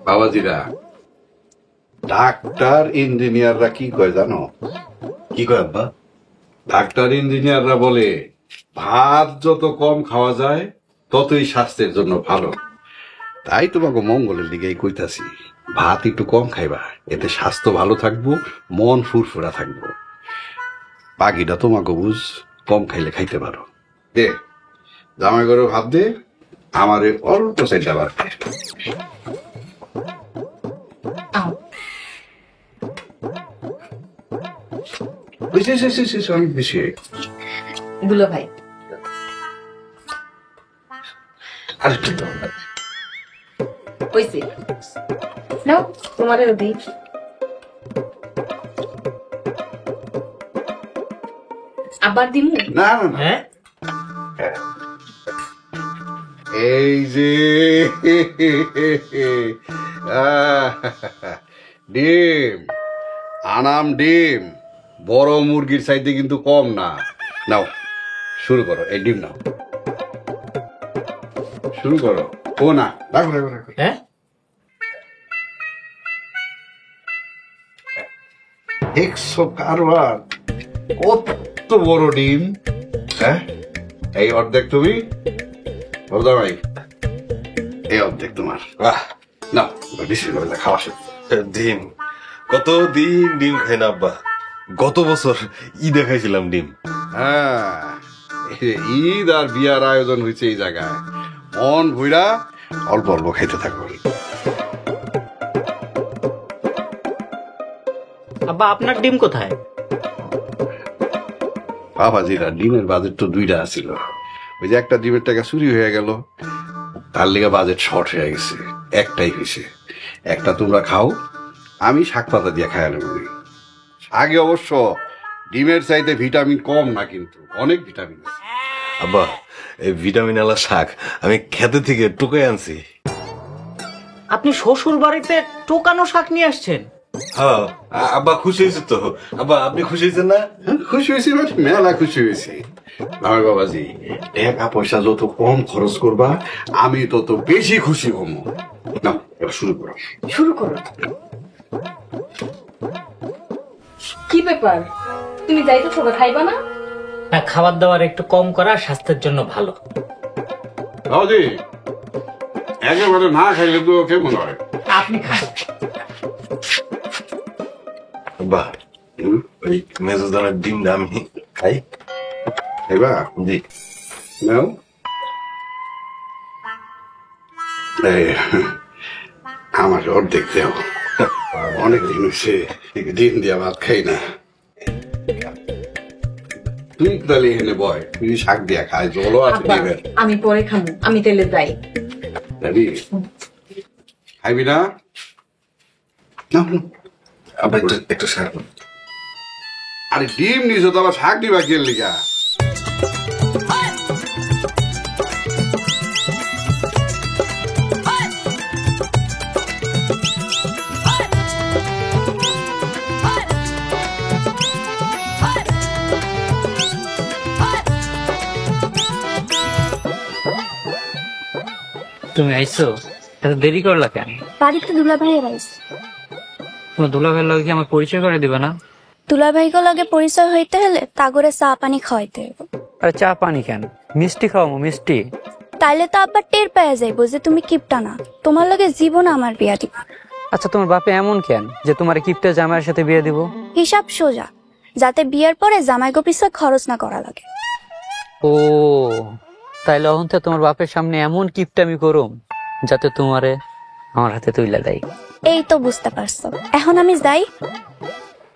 বাবাজিরা, ডাক্তার ইঞ্জিনিয়াররা কি কয় জানো? কি কয় আব্বা? ডাক্তার ইঞ্জিনিয়াররা বলে ভাত যত কম খাওয়া যায় ততই স্বাস্থ্যের জন্য ভালো। তাই তোমাকে মঙ্গলের দিকেই কইতাছি, ভাত একটু কম খাইবা, এতে স্বাস্থ্য ভালো থাকবো, মন ফুরফুরা থাকবো। বাকিটা তোমাকে বুঝ, কম খাইলে খাইতে পারো। দে জামাই করে ভাত দে, আমারে অল্প চাইতে আবার অনেক বেশি দুলা ভাই আরেকটু হইছে নাও তোমারও দেই। আবার দিমু? না না না, হ্যাঁ এই যে ডিম আনাম, ডিম বড় মুরগির চাইতে কিন্তু কম না। নাও শুরু করো, এই ডিম নাও, শুরু করো। ও না, রাখো রাখো রাখো। হ্যাঁ একশো কারবার, কত বড় ডিম। হ্যাঁ, এই অর্ধেক তুমি বলদা ভাই, এই অর্ধেক তোমার। না বেশি করে খাওয়া শেষ। ডিম কত দিন ডিম খাই না আব্বা। গত বছর ঈদে খাইছিলাম ডিম। হ্যাঁ, ঈদ আর বিয়ার আয়োজন হয়েছে এই জায়গায়, মন ভুইরা অল্প অল্প খেতে থাকো। আব্বা আপনার ডিম কোথায়? বাবাজিরা, ডিমের বাজেট তো দুইটা ছিল, ওই যে একটা ডিমের টাকা চুরি হয়ে গেল, তার লেগে বাজেট শর্ট হয়ে গেছে। একটাই হয়েছে, একটা তোমরা খাও, আমি শাক পাতা দিয়ে খাই নেব। আগে অবশ্য ডিমের চাইতে ভিটামিন কম না, কিন্তু অনেক ভিটামিন আছে। আব্বা এই ভিটামিন আলা শাক আমি খেতে থেকে টুকে আনছি। আপনি শ্বশুর বাড়িতে টোকানো শাক নিয়ে আসছেন? হ্যাঁ আব্বা খুশি হয়েছে তো। আব্বা আপনি খুশি হয়েছেন না? খুশি হয়েছি, মেলা খুশি হয়েছি। আমার বাবাজি, টাকা পয়সা যত কম খরচ করবা আমি তত বেশি খুশি হব। না এবার শুরু করো। শুরু করো। কি ব্যাপার, তুমি যাইতেছো না, খাইবা না? হ্যাঁ, খাবার দাবার একটু কম করা স্বাস্থ্যের জন্য ভালো। বাবাজি, একেবারে না খাইলে তো কেমন হয়? আপনি খান। আব্বা ওই মেজদানের ডিমটা আমি খাই। এবার জি নাও। আমার অর্ধেক দেও, অনেকদিন হয়েছে ডিম দিয়া ভাত খাই না। তুই তাহলে এখানে বয়, তুই শাক দিয়া খাই, জলও আছে আব্বা, ডিমের। আমি পরে খাবো, আমি তেলে যাই। যাবি? খাইবি না? নাও, নাও। আব্বা একটু শাক। আরে ডিম নিছো তো, আবার শাক দিবা কি লিগা? তুমি আইছো, এত দেরি করলা কেন? বাড়িতে দুলাভাইয়ের আইস। তোমার দুলাভাইয়ের লগে কি আমার পরিচয় করে দিবে না? দুলাভাইকে লগে পরিচয় হইতে হলে তাগরে চা পানি খাওয়াইতে হইব। আরে চা পানি কেন, মিষ্টি খাওয়াবো, মিষ্টি। তাইলে তো আবার টের পাওয়া যাইব যে তুমি কিপটা না, তোমার লগে জীবন আমার বিয়া দিব। আচ্ছা তোমার বাপে এমন কেন যে তোমার কিপটা জামাইয়ের সাথে বিয়ে দিব? হিসাব সোজা, যাতে বিয়ের পরে জামাইগো পিছে খরচ না করা লাগে। ও তাইলে অহন থেকে তোমার বাপের সামনে এমন কিপটামি করুম যাতে তোমারে আমার হাতে তুইলা দেয়। এই তো বুঝতে পারছো, এখন আমি যাই।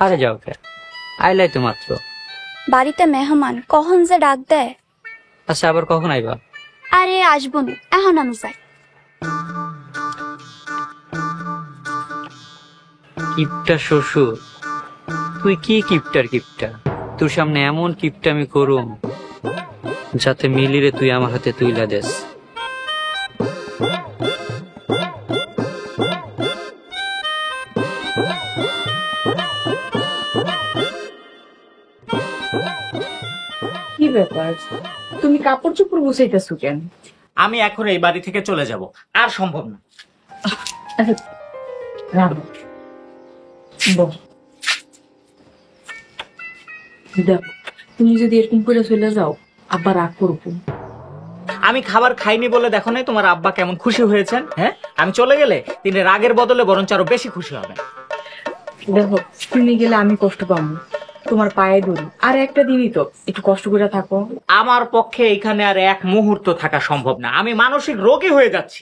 আরে যাও কে, আইলাই তো মাত্র। বাড়িতে মেহমান কখন যে ডাক দেয়। আচ্ছা আবার কখন আইবা? আরে আসবো না, এখন আমি যাই। কিপটা শ্বশুর, তুই কি কিপটার কিপটা? তোর সামনে এমন কিপটা আমি করুম যাতে মিলিরে তুই আমার হাতে তুইলা দেস। কি ব্যাপার, তুমি কাপড় চোপড় গুছাইতেছো কেন? আমি এখন এই বাড়ি থেকে চলে যাব, আর সম্ভব না। আচ্ছা রাখো বস। দেখো তুমি যদি এরকম করে চলে যাও আবার রাগ করবো। আমি খাবার খাইনি বলে দেখো নাই তোমার আব্বা কেমন খুশি হয়েছেন? হ্যাঁ, আমি চলে গেলে তিনি রাগের বদলে বরঞ্চ আরো বেশি খুশি হবেন। দেখো তুমি গেলে আমি কষ্ট পাবো, তোমার পায়ে ধরি আর একটা দিনই তো, একটু কষ্ট করে থাকো। আমার পক্ষে এখানে আর এক মুহূর্ত থাকা সম্ভব না, আমি মানসিক রোগী হয়ে যাচ্ছি।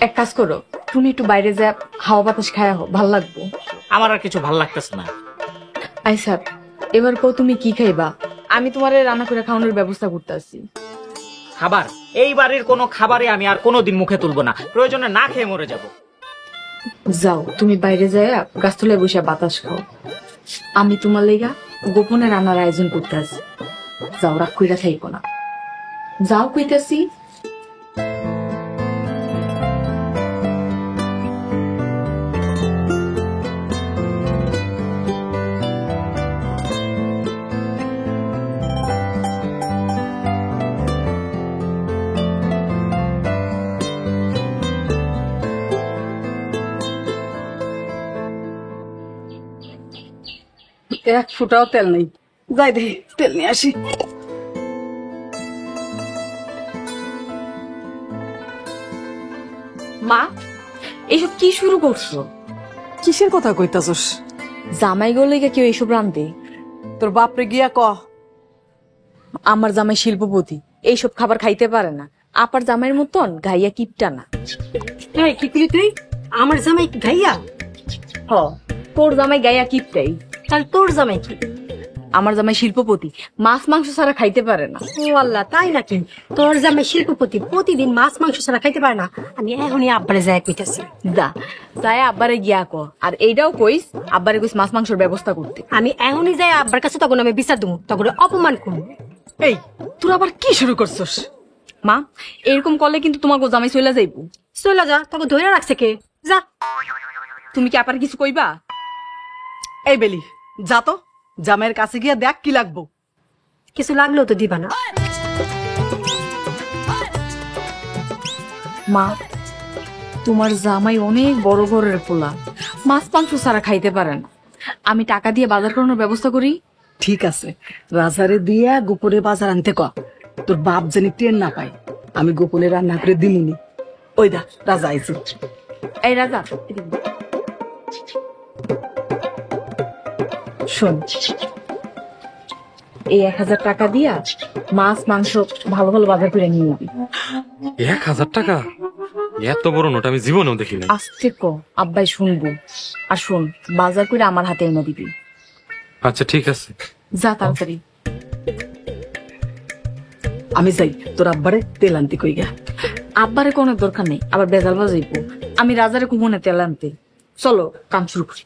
এক কাজ করো, তুমি একটু বাইরে যা হাওয়া বাতাস খায়া হো, ভাল লাগবো। আমার আর কিছু ভাল লাগতেছে না। আইসা এবার কো তুমি কি খাইবা, আমি তোমারে রান্না করে খাওয়ানোর ব্যবস্থা করতেছি। খাবার, এই বাড়ির কোনো খাবারে আমি আর কোনোদিন মুখে তুলবো না, প্রয়োজনে না খেয়ে মরে যাব। যাও তুমি বাইরে যায় গাছতলায় বসে বাতাস খাও, আমি তোমার লেগা গোপনে রান্নার আয়োজন করতে আছি। যাও, রাগ কইরা থাইকো না, যাও কইতাছি। এক ফুটাও তেল নেই, যাই দেখি তেল নিয়ে আসি। মা, এইসব কি শুরু করছো? কিসের কথা কইতাছস? জামাই গলে কেউ এইসব রান্ধে? তোর বাপরে গিয়া ক। আমার জামাই শিল্পপতি, এইসব খাবার খাইতে পারে না। আপার জামাইয়ের মতন গাইয়া কিপটা না। কি করলি তুই? আমার জামাই গাইয়া? হ, তোর জামাই গাইয়া কিপটাই। তাহলে তোর জামাই কি? আমার জামাই শিল্পপতি, মাছ মাংস ছাড়া খাইতে পারে না। ও আল্লাহ, তাই নাকি? তোর জামাই শিল্পপতি, প্রতিদিন মাছ মাংস ছাড়া খাইতে পারে না। আমি এখনই আব্বারে যাই কইতাছি। যা যাই আব্বারে গিয়া ক, আর এইটাও কইস আব্বারে কইস মাছ মাংসের ব্যবস্থা করতে। আমি এখনই যাই আব্বার কাছে, তখন আমি বিচার দেবো, তখন অপমান করবো। এই তোর আবার কি শুরু করছস? মা, এরকম করলে কিন্তু তোমাকে জামাই চলে যাইবো। চলে যা, তখন ধরে রাখছে কে? যা। তুমি কি আপার কিছু কইবা? এই বেলি, যা তো জামাইয়ের কাছে গিয়া দেখ কি লাগবো। কিছু লাগলেও তো দিবা না। মা, তোমার জামাই অনেক বড় ঘরের পোলা, মাছ মাংস ছাড়া খাইতে পারেন। আমি টাকা দিয়ে বাজার করানোর ব্যবস্থা করি। ঠিক আছে, রাজারে দিয়া গোপনে বাজার আনতে ক, তোর বাপ জানি টের না পায়। আমি গোপনে রান্না করে দিমুনি। ওই দা রাজা আইছে। এই রাজা, শোন, এই 1000 টাকা দিয়া মাছ মাংস ভালো ভালো বাজার করে নিয়ে নিবি। 1000 টাকা? এত বড় নোট আমি জীবনেও দেখি না। আস্তে ক, আব্বাই শুনবো। আর শোন, বাজার করে আমার হাতে এনে দিবি। আচ্ছা ঠিক আছে। যা তাড়াতাড়ি। আমি যাই, তোর আব্বারে তেল আনতে কই গা। আব্বারে কোনো দরকার নেই, আবার বেজাল বাজাইবো। আমি রাজারে কুমনে তেল আনতে। চলো কাম শুরু করি।